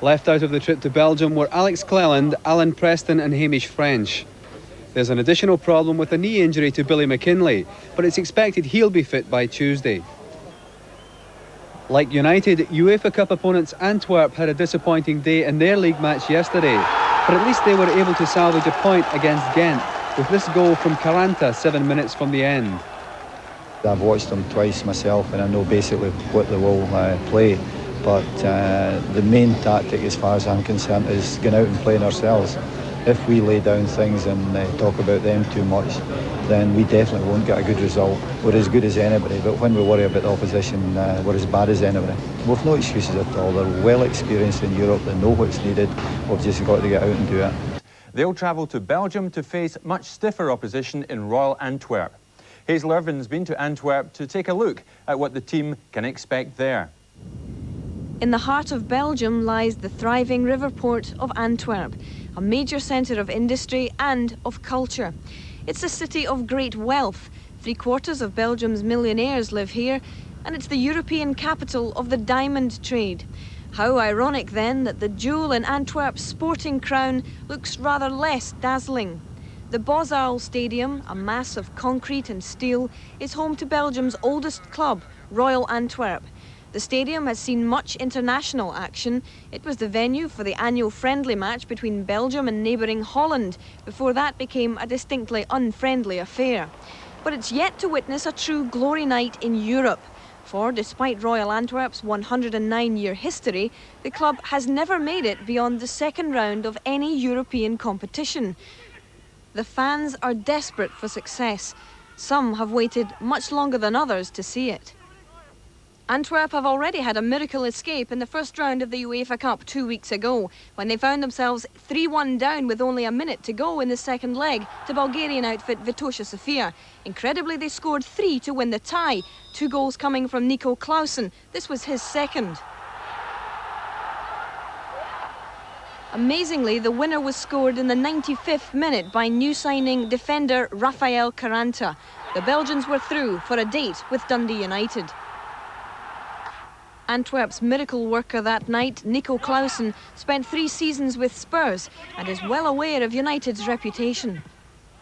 Left out of the trip to Belgium were Alex Cleland, Alan Preston and Hamish French. There's an additional problem with a knee injury to Billy McKinlay, but it's expected he'll be fit by Tuesday. Like United, UEFA Cup opponents Antwerp had a disappointing day in their league match yesterday, but at least they were able to salvage a point against Ghent with this goal from Caranta 7 minutes from the end. I've watched them twice myself and I know basically what they will play, but the main tactic as far as I'm concerned is going out and playing ourselves. If we lay down things and talk about them too much, then we definitely won't get a good result. We're as good as anybody, but when we worry about the opposition, we're as bad as anybody. We've no excuses at all. They're well experienced in Europe, they know what's needed. We've just got to get out and do it. They'll travel to Belgium to face much stiffer opposition in Royal Antwerp. Hazel Irvin's been to Antwerp to take a look at what the team can expect there. In the heart of Belgium lies the thriving river port of Antwerp, a major centre of industry and of culture. It's a city of great wealth. 3/4 of Belgium's millionaires live here, and it's the European capital of the diamond trade. How ironic then that the jewel in Antwerp's sporting crown looks rather less dazzling. The Bosuil Stadium, a mass of concrete and steel, is home to Belgium's oldest club, Royal Antwerp. The stadium has seen much international action. It was the venue for the annual friendly match between Belgium and neighbouring Holland, before that became a distinctly unfriendly affair. But it's yet to witness a true glory night in Europe. For despite Royal Antwerp's 109-year history, the club has never made it beyond the second round of any European competition. The fans are desperate for success. Some have waited much longer than others to see it. Antwerp have already had a miracle escape in the first round of the UEFA Cup 2 weeks ago, when they found themselves 3-1 down with only a minute to go in the second leg to Bulgarian outfit Vitosha Sofia. Incredibly, they scored 3 to win the tie, 2 goals coming from Nico Clausen. This was his second. Amazingly, the winner was scored in the 95th minute by new signing defender Rafael Caranta. The Belgians were through for a date with Dundee United. Antwerp's miracle worker that night, Nico Clausen, spent 3 seasons with Spurs and is well aware of United's reputation.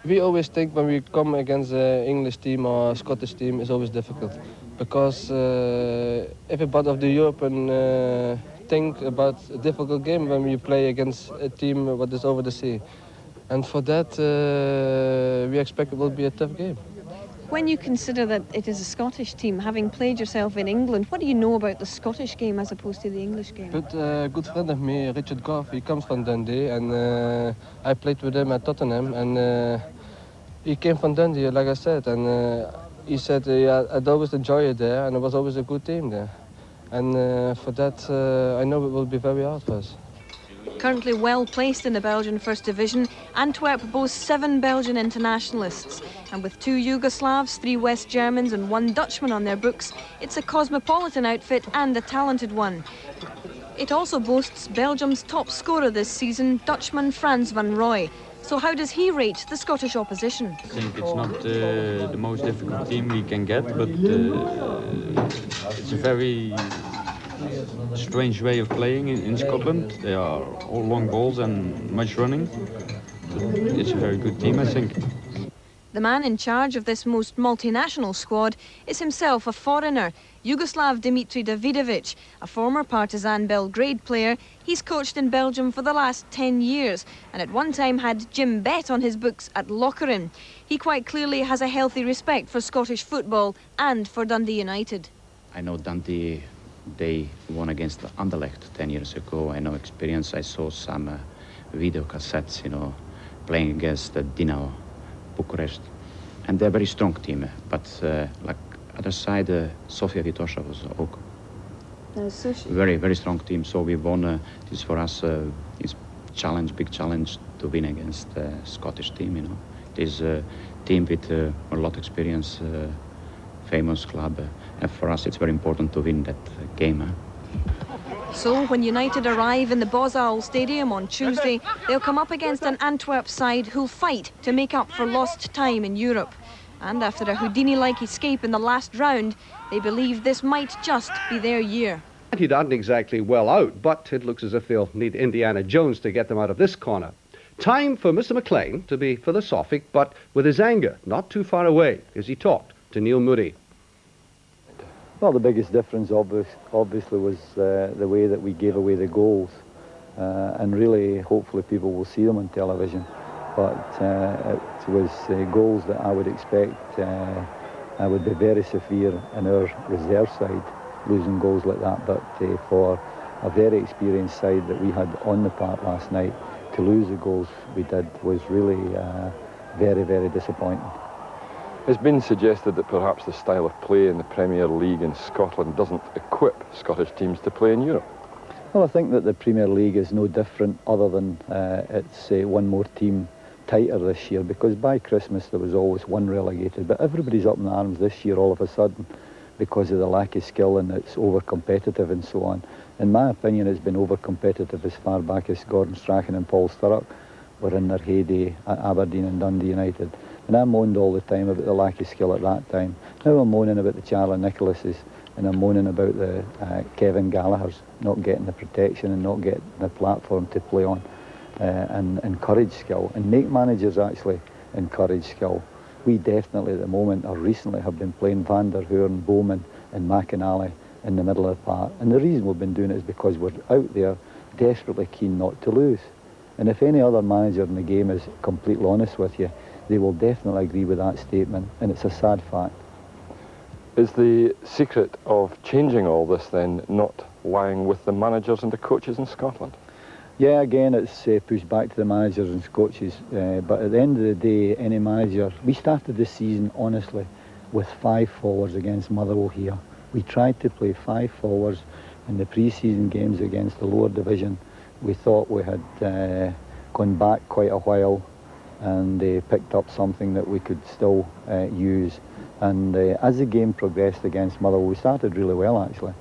We always think when we come against an English team or a Scottish team, it's always difficult. Because everybody of the European think about a difficult game when you play against a team that is over the sea. And for that, we expect it will be a tough game. When you consider that it is a Scottish team, having played yourself in England, what do you know about the Scottish game as opposed to the English game? But a good friend of me, Richard Goff, he comes from Dundee, and I played with him at Tottenham, and he came from Dundee, like I said, and he said I'd always enjoy it there, and it was always a good team there. And for that, I know it will be very hard for us. Currently well placed in the Belgian First Division, Antwerp boasts 7 Belgian internationalists. And with 2 Yugoslavs, 3 West Germans and 1 Dutchman on their books, it's a cosmopolitan outfit and a talented one. It also boasts Belgium's top scorer this season, Dutchman Frans van Rooij. So how does he rate the Scottish opposition? I think it's not the most difficult team we can get, but it's a very strange way of playing in Scotland. They are all long balls and much running. But it's a very good team, I think. The man in charge of this most multinational squad is himself a foreigner, Yugoslav Dimitri Davidovic, a former Partizan Belgrade player. He's coached in Belgium for the last 10 years and at one time had Jim Bett on his books at Lokeren. He quite clearly has a healthy respect for Scottish football and for Dundee United. I know Dundee, they won against Anderlecht 10 years ago. I know experience. I saw some video cassettes, playing against Dinamo Bucharest, and they're a very strong team. But like other side, Sofia Vitosha was very, very strong team. So we won. This for us is big challenge to win against Scottish team. It is a team with a lot of experience, famous club, and for us it's very important to win that game. So when United arrive in the Bosuil Stadium on Tuesday, they'll come up against an Antwerp side who'll fight to make up for lost time in Europe. And after a Houdini-like escape in the last round, they believe this might just be their year. He aren't exactly well out, but it looks as if they'll need Indiana Jones to get them out of this corner. Time for Mr. McLean to be philosophic, but with his anger not too far away, as he talked to Neil Moody. Well, the biggest difference obviously was the way that we gave away the goals. And really, hopefully people will see them on television. But it was goals that I would expect I would be very severe in our reserve side, losing goals like that. But for a very experienced side that we had on the park last night, to lose the goals we did was really very, very disappointing. It's been suggested that perhaps the style of play in the Premier League in Scotland doesn't equip Scottish teams to play in Europe. Well, I think that the Premier League is no different other than it's one more team tighter this year, because by Christmas there was always one relegated, but everybody's up in arms this year all of a sudden because of the lack of skill, and it's over-competitive and so on. In my opinion, it's been over-competitive as far back as Gordon Strachan and Paul Sturrock were in their heyday at Aberdeen and Dundee United. And I moaned all the time about the lack of skill at that time. Now I'm moaning about the Charlie Nicholases, and I'm moaning about the Kevin Gallagher's not getting the protection and not getting the platform to play on, and encourage skill, and make managers actually encourage skill. We definitely at the moment, or recently, have been playing Van der Hoorn, Bowman and McInally in the middle of the park. And the reason we've been doing it is because we're out there desperately keen not to lose. And if any other manager in the game is completely honest with you, they will definitely agree with that statement, and it's a sad fact. Is the secret of changing all this then not lying with the managers and the coaches in Scotland? Yeah, again, it's pushed back to the managers and coaches, but at the end of the day, any manager... We started this season, honestly, with 5 forwards against Motherwell here. We tried to play 5 forwards in the pre-season games against the lower division. We thought we had gone back quite a while, and picked up something that we could still use. And as the game progressed against Motherwell, we started really well actually.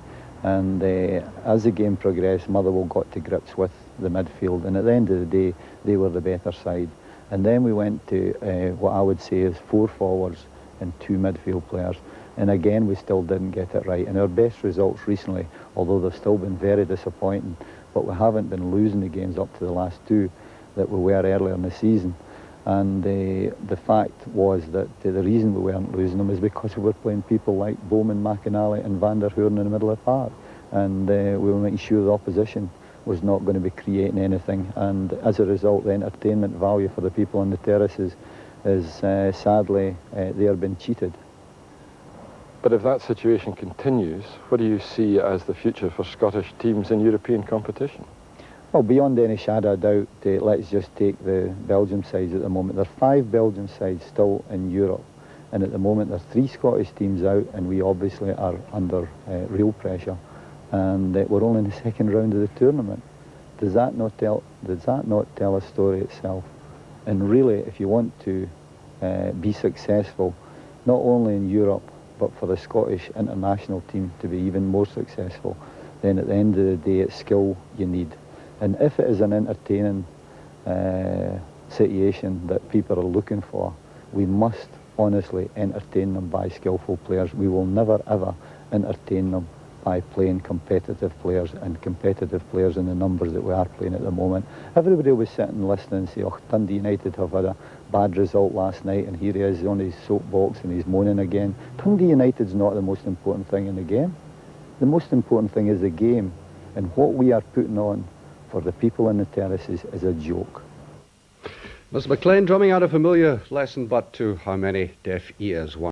And as the game progressed, Motherwell got to grips with the midfield, and at the end of the day, they were the better side. And then we went to what I would say is 4 forwards and 2 midfield players. And again, we still didn't get it right. And our best results recently, although they've still been very disappointing, but we haven't been losing the games up to the last 2 that we were earlier in the season. And the fact was that the reason we weren't losing them is because we were playing people like Bowman, McInally and Van der Hoorn in the middle of the park. And we were making sure the opposition was not going to be creating anything. And as a result, the entertainment value for the people on the terraces is sadly, they are being cheated. But if that situation continues, what do you see as the future for Scottish teams in European competition? Well, beyond any shadow of doubt, let's just take the Belgium sides at the moment. There are 5 Belgian sides still in Europe, and at the moment there are 3 Scottish teams out, and we obviously are under real pressure. And we're only in the second round of the tournament. Does that not tell a story itself? And really, if you want to be successful, not only in Europe, but for the Scottish international team to be even more successful, then at the end of the day, it's skill you need. And if it is an entertaining situation that people are looking for, we must honestly entertain them by skillful players. We will never ever entertain them by playing competitive players, and competitive players in the numbers that we are playing at the moment. Everybody will be sitting and listening and say, oh, Dundee United have had a bad result last night, and here he is on his soapbox and he's moaning again. Dundee United's not the most important thing in the game. The most important thing is the game, and what we are putting on for the people in the terraces is a joke. Mr. McLean drumming out a familiar lesson, but to how many deaf ears?